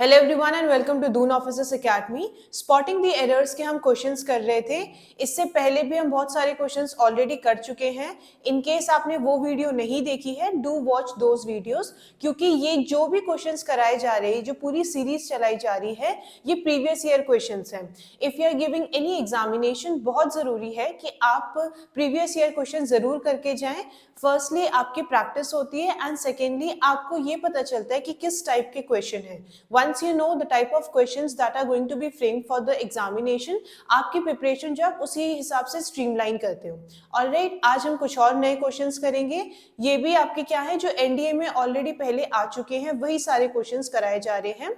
Hello everyone and welcome to Doon officers academy. Spotting the errors के हम questions कर रहे थे। इससे पहले भी हम बहुत सारे क्वेश्चंस ऑलरेडी कर चुके हैं। इन केस आपने वो वीडियो नहीं देखी है, डू वॉच दोज वीडियोस, क्योंकि ये जो भी क्वेश्चंस कराए जा रहे हैं, जो पूरी सीरीज चलाई जा रही है, ये प्रीवियस ईयर क्वेश्चंस हैं। If you are giving any examination, बहुत जरूरी है कि आप प्रीवियस ईयर क्वेश्चन जरूर करके जाएं। फर्स्टली आपकी प्रैक्टिस होती है एंड सेकेंडली आपको ये पता चलता है कि किस टाइप के क्वेश्चन है। Once you know the type of questions that are going to be framed for the examination, आपकी प्रिपरेशन जो आप उसी हिसाब से स्ट्रीमलाइन करते हो। ऑलराइट, आज हम कुछ और नए क्वेश्चंस करेंगे। ये भी आपके क्या है, जो एनडीए में ऑलरेडी पहले आ चुके हैं, वही सारे क्वेश्चंस कराए जा रहे हैं।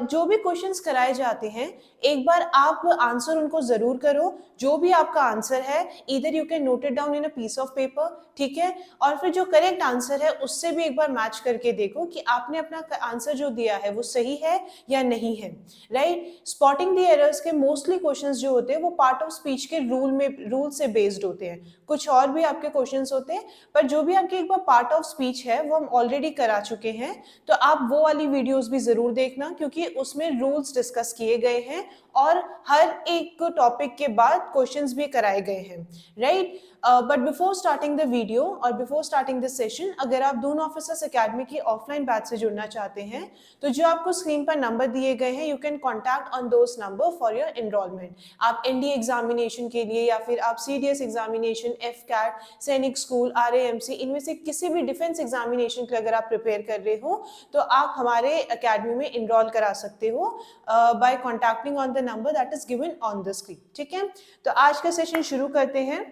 जो भी क्वेश्चंस कराए जाते हैं, एक बार आप आंसर उनको जरूर करो। जो भी आपका आंसर है, इधर you can note it down in a piece of paper, ठीक है। और फिर जो करेक्ट आंसर है उससे भी एक बार मैच करके देखो कि आपने अपना आंसर जो दिया है वो सही है या नहीं है। राइट, स्पॉटिंग द एरर्स के मोस्टली क्वेश्चंस जो होते हैं वो पार्ट ऑफ स्पीच के रूल से बेस्ड होते हैं। कुछ और भी आपके क्वेश्चंस होते हैं, पर जो भी आपके एक बार पार्ट ऑफ स्पीच है वो हम ऑलरेडी करा चुके हैं। तो आप वो वाली वीडियोस भी जरूर देखना, क्योंकि उसमें रूल्स डिस्कस किए गए हैं और हर एक टॉपिक के बाद क्वेश्चंस भी कराए गए हैं। Right, but before starting the video और बिफोर स्टार्टिंग दिस सेशन, अगर आप दून ऑफिसर्स एकेडमी की ऑफलाइन बैच से जुड़ना चाहते हैं, तो जो आपको स्क्रीन पर नंबर दिए गए हैं, you can contact on those number for your enrolment. आप एनडीए एग्जामिनेशन के लिए या फिर आप सीडीएस एग्जामिनेशन, एफकैट, सैनिक स्कूल, आरएएमसी, इनमें से किसी भी डिफेंस एग्जामिनेशन के अगर आप प्रिपेयर कर रहे हो, तो आप हमारे एकेडमी में इनरोल करा सकते हो by contacting on the number that is given on the screen. ठीक है, तो आज का सेशन शुरू करते हैं।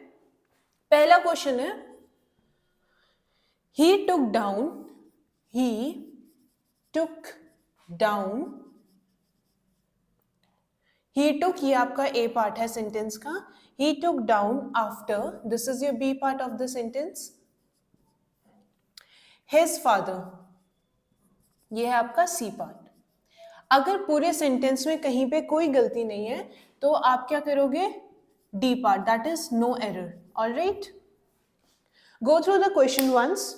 पहला क्वेश्चन है, he took down he took, ये आपका ए पार्ट है सेंटेंस का। he took down after, this is your B part of the sentence, his father, ये है आपका सी पार्ट। अगर पूरे सेंटेंस में कहीं पे कोई गलती नहीं है तो आप क्या करोगे, D part, that is no error. Alright, go through the question once.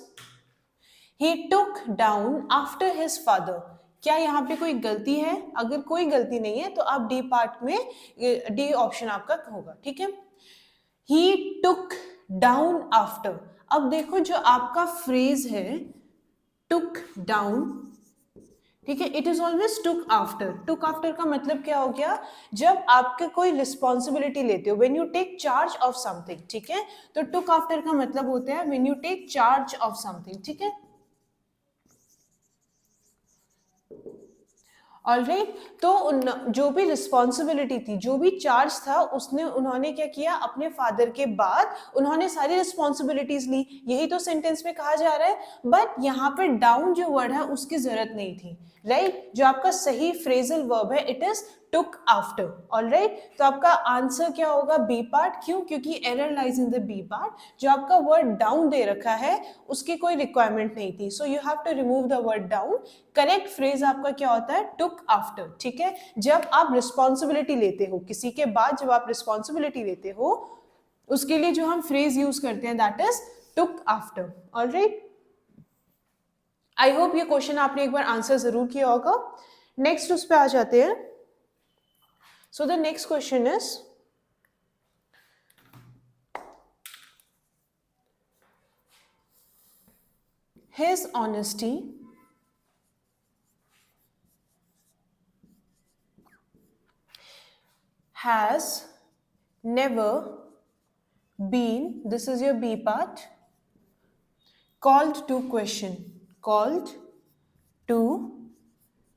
He took down after his father, क्या यहाँ पे कोई गलती है? अगर कोई गलती नहीं है तो आप डी पार्ट में, डी ऑप्शन आपका होगा। ठीक है, he took down after। अब देखो जो आपका फ्रेज है took down, ठीक है, it is always took after. Took after का मतलब क्या हो गया, जब आपके कोई रिस्पॉन्सिबिलिटी लेते हो, when you take charge of something. ठीक है, तो टुक आफ्टर का मतलब होता है when you take charge of something. ठीक है, ऑलराइट, तो जो भी रिस्पॉन्सिबिलिटी थी, जो भी चार्ज था, उन्होंने क्या किया, अपने फादर के बाद उन्होंने सारी रिस्पॉन्सिबिलिटीज ली। यही तो सेंटेंस में कहा जा रहा है, बट यहाँ पे डाउन जो वर्ड है उसकी जरूरत नहीं थी। राइट, जो आपका सही फ्रेजल वर्ब है, it is took after. Alright, तो आपका आंसर क्या होगा, बी पार्ट। क्यों? क्योंकि error lies in the B part. जो आपका वर्ड डाउन दे रखा है उसकी कोई रिक्वायरमेंट नहीं थी, so you have to remove the word down. Correct phrase आपका क्या होता है, टुक आफ्टर। ठीक है, जब आप रिस्पॉन्सिबिलिटी लेते हो किसी के बाद, जब आप रिस्पॉन्सिबिलिटी लेते हो, उसके लिए जो हम फ्रेज यूज करते हैं, that is took after. Alright, I hope ये क्वेश्चन आपने एक बार आंसर जरूर किया होगा। नेक्स्ट उस पर आ जाते हैं। So the next question is, his honesty has never been, this is your B part, called to question, called to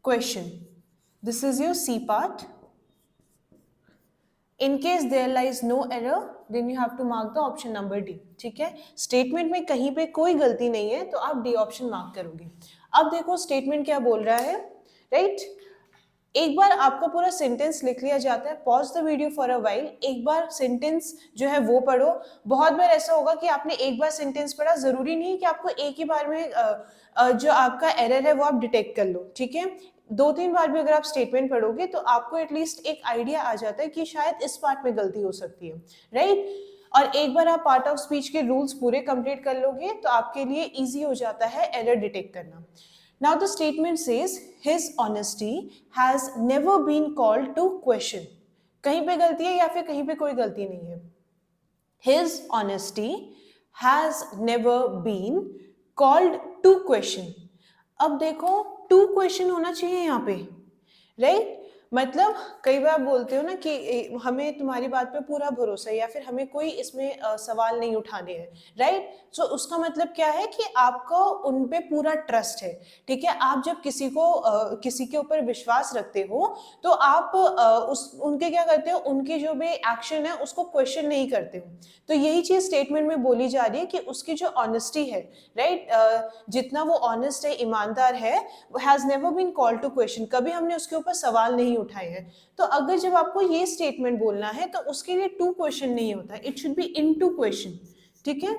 question, this is your C part. In case there lies no error, then you have to mark the option number D. ठीक है, statement में कहीं पे कोई गलती नहीं है तो आप डी ऑप्शन मार्क करोगे। अब देखो स्टेटमेंट क्या बोल रहा है। राइट, एक बार आपका पूरा सेंटेंस लिख लिया जाता है, pause the video for a while, एक बार सेंटेंस जो है वो पढ़ो। बहुत बार ऐसा होगा कि आपने एक बार सेंटेंस पढ़ा, जरूरी नहीं कि आपको एक ही बार में जो आपका एरर है वो आप डिटेक्ट कर लो। ठीक है, 2-3 बार भी अगर आप स्टेटमेंट पढ़ोगे तो आपको एटलीस्ट एक आइडिया आ जाता है कि शायद इस पार्ट में गलती हो सकती है। राइट, और एक बार आप पार्ट ऑफ स्पीच के रूल्स पूरे कंप्लीट कर लोगे तो आपके लिए इजी हो जाता है एरर डिटेक्ट करना। Now the statement says his honesty has never been called to question. कहीं पे गलती है या फिर कहीं पे कोई गलती नहीं है. His honesty has never been called to question. अब देखो to question होना चाहिए यहाँ पे, राइट? मतलब कई बार बोलते हो ना कि हमें तुम्हारी बात पे पूरा भरोसा है या फिर हमें कोई इसमें सवाल नहीं उठाने हैं, राइट? सो उसका मतलब क्या है कि आपको उन पे पूरा ट्रस्ट है, ठीक है? आप जब किसी के ऊपर विश्वास रखते हो तो आप उनके क्या करते हो, उनके जो भी एक्शन है उसको क्वेश्चन नहीं करते हो. तो यही चीज स्टेटमेंट में बोली जा रही है कि उसकी जो ऑनेस्टी है, राइट, जितना वो ऑनेस्ट है, ईमानदार है, has never been called to question. कभी हमने उसके ऊपर सवाल नहीं उठाए हैं. तो अगर जब आपको ये स्टेटमेंट बोलना है तो उसके लिए टू क्वेश्चन नहीं होता, it should be into question, ठीक है?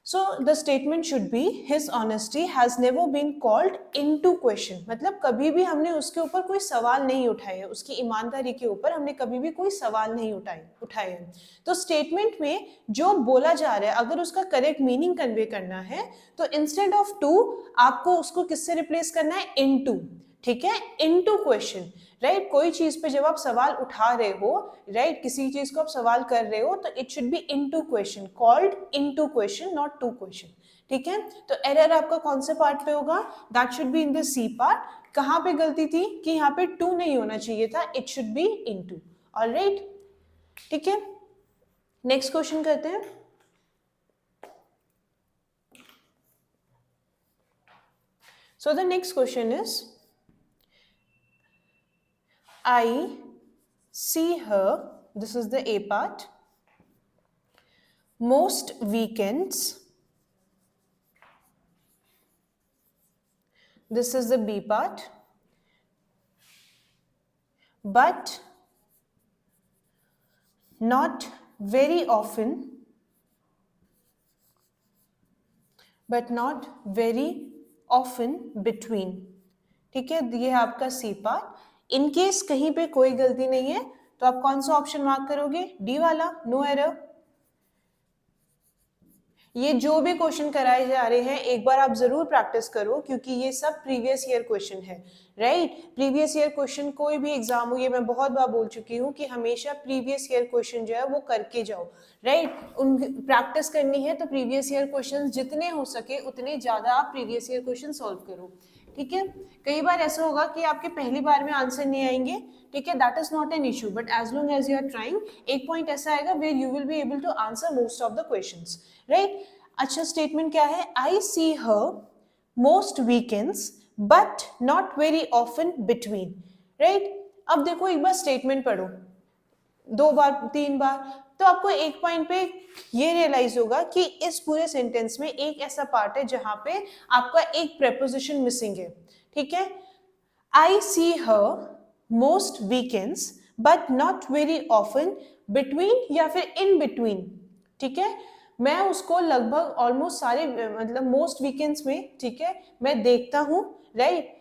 So the statement should be his honesty has never been called into question. मतलब कभी भी हमने उसके ऊपर कोई सवाल नहीं उठाए हैं, उसकी ईमानदारी के ऊपर हमने कभी भी कोई सवाल नहीं उठाए हैं. तो स्टेटमेंट में जो बोला जा रहा है अगर उसका करेक्ट मीनिंग कन्वे करना है तो इंस्टेड ऑफ टू आपको उसको किससे रिप्लेस करना है? इनटू, ठीक है? Into question, right? कोई चीज पे जब आप सवाल उठा रहे हो, राइट, किसी चीज को आप सवाल कर रहे हो तो it should be into question, called into question, not to question, ठीक है? तो एरर आपका कौन से पार्ट पे होगा? That should be in the C part. कहां पे गलती थी कि यहाँ पे टू नहीं होना चाहिए था, it should be into. Alright, ठीक है? नेक्स्ट क्वेश्चन करते हैं. So the next question is I see her, this is the A part, most weekends, this is the B part, but not very often, between, ठीक है? ये है आपका C part. In case कहीं पे कोई गलती नहीं है तो आप कौन सा ऑप्शन मार्क करोगे? डी वाला, नो एरर. ये जो भी क्वेश्चन कराए जा रहे हैं एक बार आप जरूर प्रैक्टिस करो क्योंकि ये सब प्रीवियस ईयर क्वेश्चन है, राइट? प्रीवियस ईयर क्वेश्चन कोई भी एग्जाम हो, ये मैं बहुत बार बोल चुकी हूँ कि हमेशा प्रीवियस ईयर क्वेश्चन जो है वो करके जाओ, राइट? उन प्रैक्टिस करनी है तो प्रीवियस ईयर क्वेश्चन जितने हो सके उतने ज्यादा आप प्रीवियस ईयर क्वेश्चन सॉल्व करो, ठीक है? कई बार ऐसा होगा कि आपके पहली बार में आंसर नहीं आएंगे, ठीक है? That is not an issue, but as long as you are trying, एक पॉइंट ऐसा आएगा where you will be able to answer most of the questions, right? अच्छा, स्टेटमेंट क्या है? I see her most weekends but not very often between, right? अब देखो एक बार स्टेटमेंट पढ़ो, 2 बार 3 बार, तो आपको एक पॉइंट पे ये रियलाइज होगा कि इस पूरे सेंटेंस में एक ऐसा पार्ट है जहां पे आपका एक प्रेपोजिशन मिसिंग है, ठीक है? I see her most weekends but not very often between या फिर इन बिटवीन, ठीक है? मैं उसको लगभग ऑलमोस्ट सारे मतलब मोस्ट वीकेंड्स में, ठीक है, मैं देखता हूं, राइट?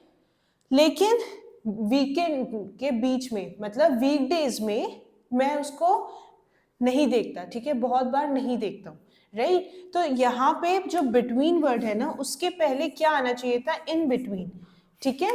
लेकिन वीकेंड के बीच में मतलब वीकडेज में मैं उसको नहीं देखता, ठीक है? बहुत बार नहीं देखता हूँ, राइट? तो यहाँ पे जो बिटवीन वर्ड है ना उसके पहले क्या आना चाहिए था? इन बिटवीन, ठीक है?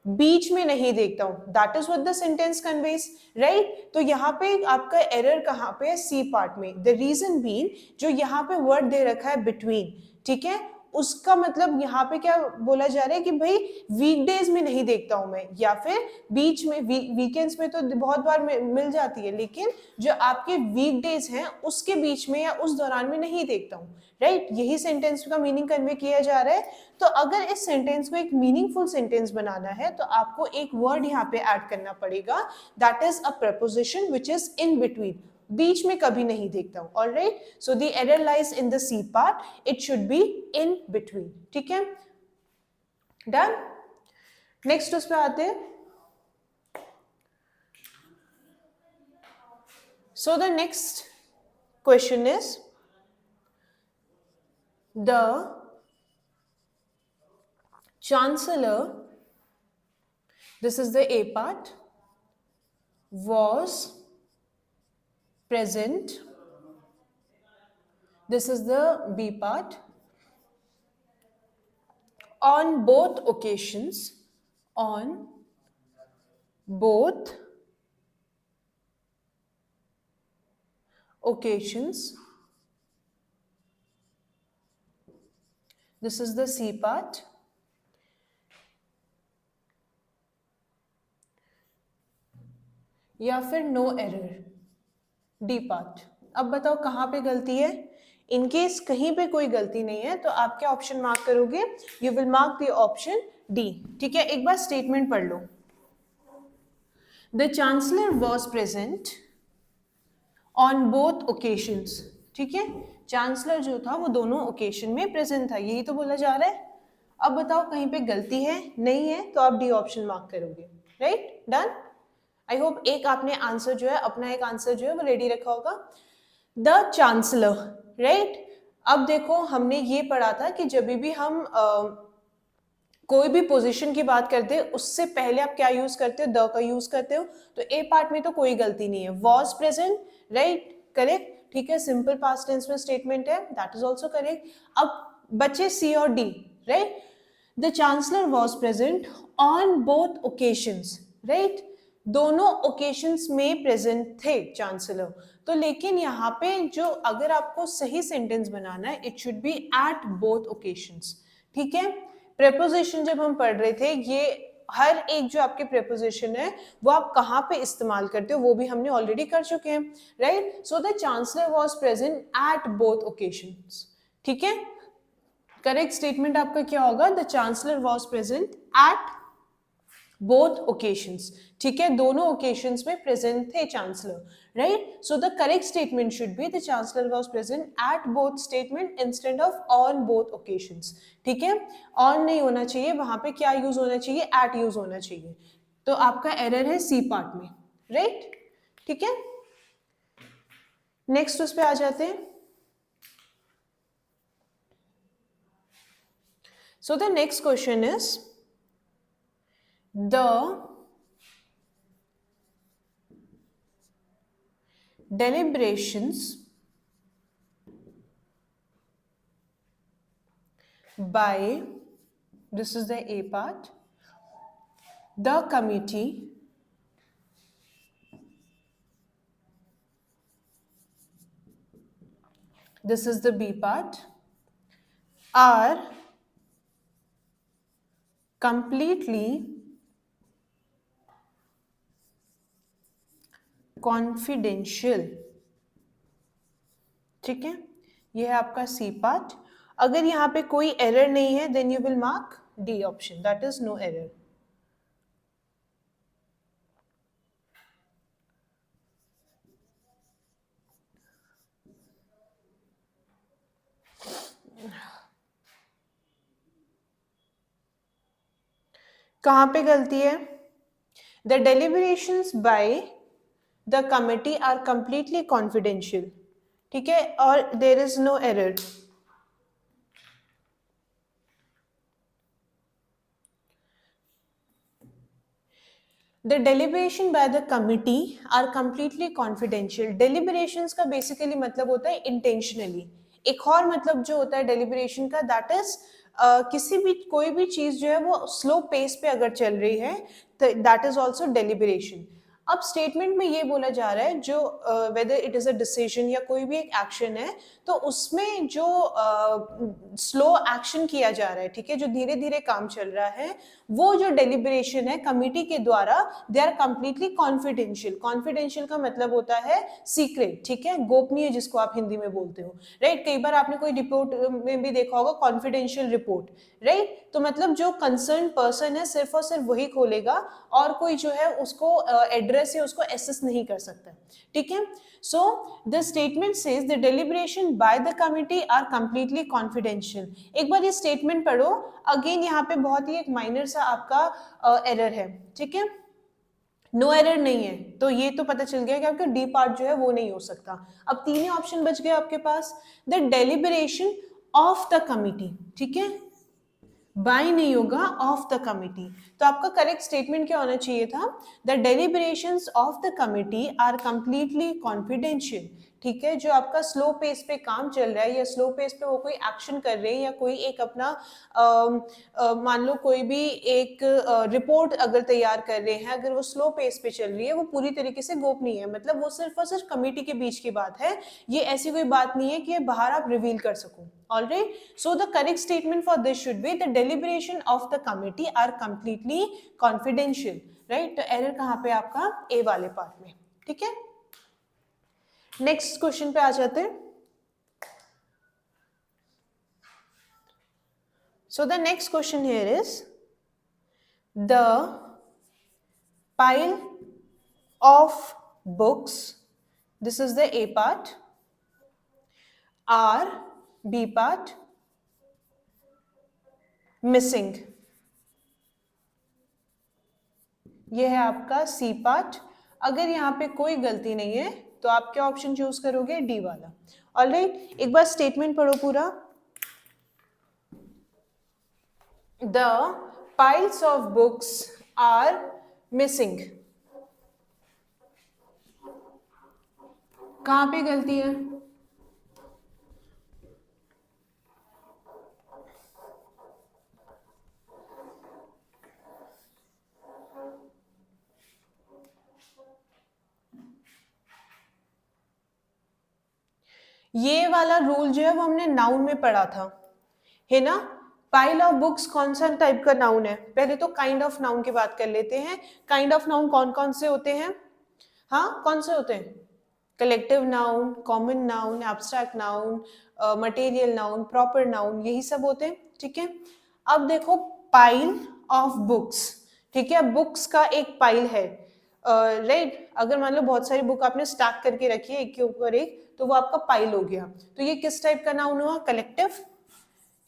बीच में नहीं देखता हूं, that is what the sentence conveys, right? तो यहाँ पे आपका एरर कहाँ पे है? सी पार्ट में. द रीजन बीइंग जो यहाँ पे वर्ड दे रखा है बिटवीन, ठीक है, उसका मतलब यहाँ पे क्या बोला जा रहा है कि भाई वीकडेज में नहीं देखता हूं मैं, या फिर बीच में, वीकेंड्स में तो बहुत बार मिल जाती है, लेकिन जो आपके वीकडेज हैं उसके बीच में या उस दौरान में नहीं देखता हूं, राइट? यही सेंटेंस का मीनिंग कन्वे किया जा रहा है. तो अगर इस सेंटेंस को एक मीनिंगफुल सेंटेंस बनाना है तो आपको एक वर्ड यहाँ पे ऐड करना पड़ेगा, that is a proposition which is in between, बीच में कभी नहीं देखता हूं. Alright, so the error lies in the C part, it should be in between, ठीक है? डन. नेक्स्ट उस पे आते हैं. So the next question is the chancellor, this is the A part, was present, this is the B part, on both occasions, on both occasions, this is the C part, या फिर no error, D part. अब बताओ कहाँ पे गलती है। In case कहीं पे कोई गलती नहीं है तो आप क्या ऑप्शन मार्क करोगे, you will mark the option D. ठीक है, एक बार स्टेटमेंट पढ़ लो। The chancellor was present on both occasions. ठीक है, चांसलर जो था वो दोनों ओकेशन में प्रेजेंट था, यही तो बोला जा रहा है। अब बताओ कहीं पे गलती है, नहीं है, तो आप डी ऑप्शन मार्क करोगे। Right, done. आई होप एक आपने आंसर जो है, अपना एक आंसर जो है वो रेडी रखा होगा। The chancellor, right. अब देखो हमने ये पढ़ा था कि जब भी हम कोई भी पोजीशन की बात करते हैं उससे पहले आप क्या यूज करते हो, द का यूज करते हो। तो ए पार्ट में तो कोई गलती नहीं है, वॉज प्रेजेंट, राइट, करेक्ट। ठीक है, सिंपल पास्ट टेंस में स्टेटमेंट है, दैट इज ऑल्सो करेक्ट। अब बचे सी और D, right. The chancellor was present on both occasions, right, दोनों ओकेशंस में प्रेजेंट थे चांसलर। तो लेकिन यहाँ पे जो अगर आपको सही सेंटेंस बनाना है, it should B at both occasions. ठीक है, प्रेपोजिशन जब हम पढ़ रहे थे, ये हर एक जो आपके प्रेपोजिशन है वो आप कहाँ पे इस्तेमाल करते हो वो भी हमने ऑलरेडी कर चुके हैं, right. So the chancellor was present at both occasions. ठीक है, करेक्ट स्टेटमेंट आपका क्या होगा, the chancellor was present at both occasions. ठीक है, दोनों ओकेशंस में प्रेजेंट थे chancellor, right. So the correct statement should be the chancellor was present at both statement instead of on both occasions. ठीक है, ऑन नहीं होना चाहिए, वहां पे क्या यूज होना चाहिए, एट यूज होना चाहिए। तो आपका एरर है सी पार्ट में, राइट। ठीक है, नेक्स्ट उस पे आ जाते हैं। So the next question is the deliberations by, this is the A part, the committee this is the B part, are completely confidential. ठीक है, ये है आपका सी पार्ट। अगर यहाँ पे कोई एरर नहीं है then you will mark D option, that is no error. कहाँ पे गलती है, the deliberations by the committee are completely confidential. ठीक है, और there is no error. The deliberation by the committee are completely confidential. Deliberations का basically मतलब होता है इंटेंशनली। एक और मतलब जो होता है डेलिब्रेशन का, दैट इज किसी भी कोई भी चीज जो है वो स्लो पेस पे अगर चल रही है तो दैट इज ऑल्सो डेलिब्रेशन। अब स्टेटमेंट में ये बोला जा रहा है जो whether it is a decision या कोई भी एक एक्शन है तो उसमें जो स्लो एक्शन किया जा रहा है, ठीक है, जो धीरे धीरे काम चल रहा है, वो जो डेलिब्रेशन है कमिटी के द्वारा, they are completely confidential. Confidential का मतलब होता है सीक्रेट, ठीक है, गोपनीय, जिसको आप हिंदी में बोलते हो, राइट। कई बार आपने कोई रिपोर्ट में भी देखा होगा कॉन्फिडेंशियल रिपोर्ट, राइट। तो मतलब जो कंसर्न पर्सन है सिर्फ और सिर्फ वही खोलेगा और कोई जो है उसको एड्रेस या उसको एक्सेस नहीं कर सकता, ठीक है। So the statement says the deliberation by the committee are completely confidential. एक बार ये स्टेटमेंट पढ़ो अगेन, यहाँ पे बहुत ही एक माइनर सा आपका एरर है, ठीक है, नो एरर नहीं है, तो ये तो पता चल गया कि आपका डी पार्ट जो है वो नहीं हो सकता। अब तीन ही ऑप्शन बच गए आपके पास, the deliberation of the committee, ठीक है, बाय नहीं होगा, ऑफ द कमिटी। तो आपका करेक्ट स्टेटमेंट क्या होना चाहिए था, the deliberations of the committee are completely confidential. ठीक है, जो आपका स्लो पेस पे काम चल रहा है या स्लो पेस पे वो कोई एक्शन कर रहे हैं या कोई एक अपना मान लो कोई भी एक रिपोर्ट अगर तैयार कर रहे हैं, अगर वो स्लो पेस पे चल रही है, वो पूरी तरीके से गोपनीय है, मतलब वो सिर्फ और सिर्फ कमेटी के बीच की बात है, ये ऐसी कोई बात नहीं है कि ये बाहर आप रिवील कर सको। Alright, so the correct statement for this should be the deliberation of the committee are completely confidential, right? तो error कहाँ पे आपका A वाले पार्ट में, ठीक है। नेक्स्ट क्वेश्चन पे आ जाते हैं। So the next question here is the pile of books, this is the A part, are B part missing, ये है आपका सी पार्ट। अगर यहाँ पे कोई गलती नहीं है तो आप क्या ऑप्शन चूज करोगे, डी वाला। ऑलराइट, एक बार स्टेटमेंट पढ़ो पूरा। The piles of books are missing, कहां पे गलती है, ये वाला रूल जो है वो हमने नाउन में पढ़ा था, है ना। पाइल ऑफ बुक्स कौन सा टाइप का नाउन है, पहले तो काइंड ऑफ नाउन की बात कर लेते हैं। काइंड ऑफ नाउन कौन कौन से होते हैं, हाँ कौन से होते हैं, collective noun, common noun, abstract noun, material noun, proper noun, यही सब होते हैं, ठीक है। अब देखो पाइल ऑफ बुक्स, ठीक है, बुक्स का एक पाइल है, राइट। अगर मान लो बहुत सारी बुक आपने स्टैक करके रखी है एक के ऊपर एक, तो वो आपका पाइल हो गया। तो ये किस टाइप का नाउन हुआ, कलेक्टिव,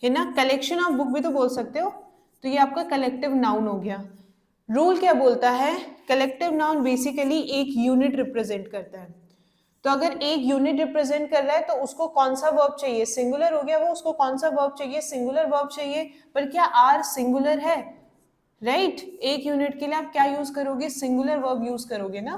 है ना। कलेक्शन ऑफ बुक भी तो बोल सकते हो, तो ये आपका कलेक्टिव नाउन हो गया। रूल क्या बोलता है, कलेक्टिव नाउन बेसिकली एक यूनिट रिप्रेजेंट करता है। तो अगर एक यूनिट रिप्रेजेंट कर रहा है तो उसको कौन सा वर्ब चाहिए, सिंगुलर हो गया वो, उसको कौन सा वर्ब चाहिए, सिंगुलर वर्ब चाहिए। पर क्या आर सिंगुलर है, राइट। एक यूनिट के लिए आप क्या यूज करोगे, सिंगुलर वर्ब यूज करोगे ना।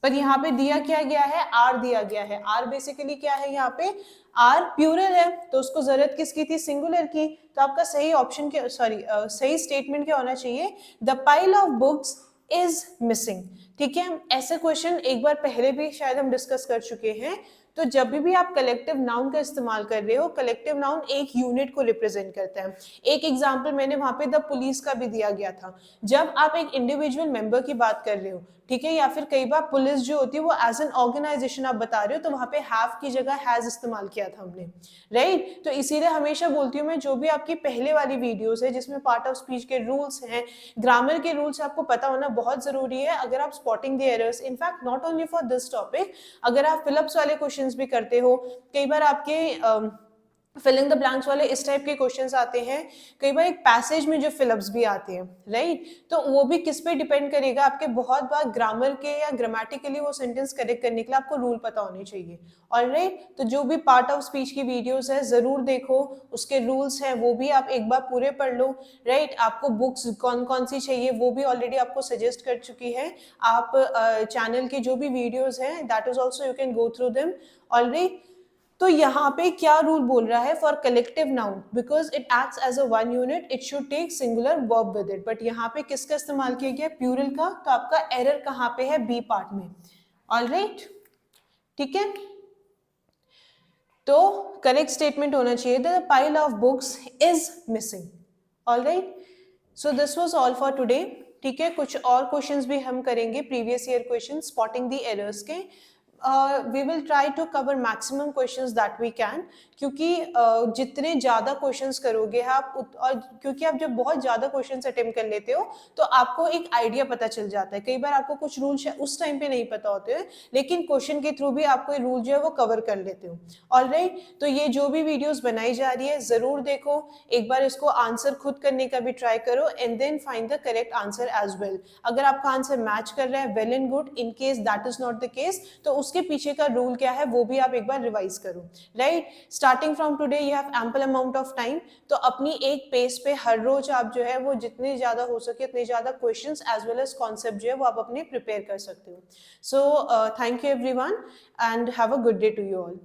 पर यहाँ पे दिया क्या गया है, आर दिया गया है। आर बेसिकली क्या है, यहाँ पे आर प्लूरल है, तो उसको जरूरत किसकी थी, सिंगुलर की। तो आपका सही ऑप्शन के सही स्टेटमेंट क्या होना चाहिए, the pile of books is missing. ठीक है, ऐसे क्वेश्चन एक बार पहले भी शायद हम डिस्कस कर चुके हैं। तो जब भी आप कलेक्टिव नाउन का इस्तेमाल कर रहे हो, कलेक्टिव नाउन एक यूनिट को रिप्रेजेंट करता है। एक एग्जांपल मैंने वहां पे द पुलिस का भी दिया गया था। जब आप एक इंडिविजुअल मेंबर की बात कर रहे हो, ठीक है, या फिर कई बार पुलिस जो होती है वो एज एन ऑर्गेनाइजेशन आप बता रहे हो, तो वहां पे हैव की जगह हैज इस्तेमाल किया था हमने, राइट। तो इसीलिए हमेशा बोलती हूँ मैं, जो भी आपकी पहले वाली वीडियोस है जिसमें पार्ट ऑफ स्पीच के रूल्स हैं, ग्रामर के रूल्स आपको पता होना बहुत जरूरी है अगर आप spotting the errors. In fact not only for this topic, अगर आप फिलअप्स वाले क्वेश्चंस भी करते हो, कई बार आपके फिलिंग द ब्लैंक्स वाले इस टाइप के क्वेश्चंस आते हैं, कई बार एक पैसेज में जो फिलअप्स भी आते हैं, राइट। तो वो भी किस पे डिपेंड करेगा, आपके बहुत बार ग्रामर के या ग्रामेटिकली वो सेंटेंस करेक्ट करने के लिए आपको रूल पता होने चाहिए। ऑलराइट, तो जो भी पार्ट ऑफ स्पीच की वीडियोस है जरूर देखो, उसके रूल्स हैं वो भी आप एक बार पूरे पढ़ लो, राइट। आपको बुक्स कौन कौन सी चाहिए वो भी ऑलरेडी आपको सजेस्ट कर चुकी है। आप चैनल के जो भी वीडियोज हैं that is also you can go through them, alright. तो यहाँ पे क्या रूल बोल रहा है, for collective noun because it acts as a one unit it should take singular verb with it, but यहाँ पे किसका इस्तेमाल किया गया, प्लूरल का। तो आपका एरर कहाँ पे है, बी पार्ट में, ऑलराइट, ठीक है। तो करेक्ट स्टेटमेंट होना चाहिए the pile of books is missing, alright. So this was all for today, ठीक है। कुछ और क्वेश्चंस भी हम करेंगे, previous year question spotting the errors के। we will try to cover maximum questions that we can, क्योंकि जितने ज़्यादा क्वेश्चंस करोगे आप और क्योंकि आप जब बहुत ज़्यादा क्वेश्चंस अटेम्प्ट कर लेते हो तो आपको एक आइडिया पता चल जाता है। कई बार आपको कुछ रूल उस टाइम पे नहीं पता होते हैं, लेकिन क्वेश्चन के थ्रू भी आपको रूल जो है वो कवर कर लेते हो, ऑलराइट। तो ये जो भी वीडियोस बनाई जा रही है ज़रूर देखो, एक बार इसको आंसर खुद करने का भी ट्राई करो and then find the correct answer as well. अगर आपका आंसर मैच कर रहा है well and good, in case that is not the case तो उस उसके पीछे का रूल क्या है वो भी आप एक बार रिवाइज करो, right. Starting from today you have ample amount of time, तो अपनी एक पेस पे हर रोज आप जो है वो जितने ज्यादा हो सके उतने ज्यादा questions as well as concept जो है वो आप अपने प्रिपेयर कर सकते हो। So thank you everyone and have a good day to you all.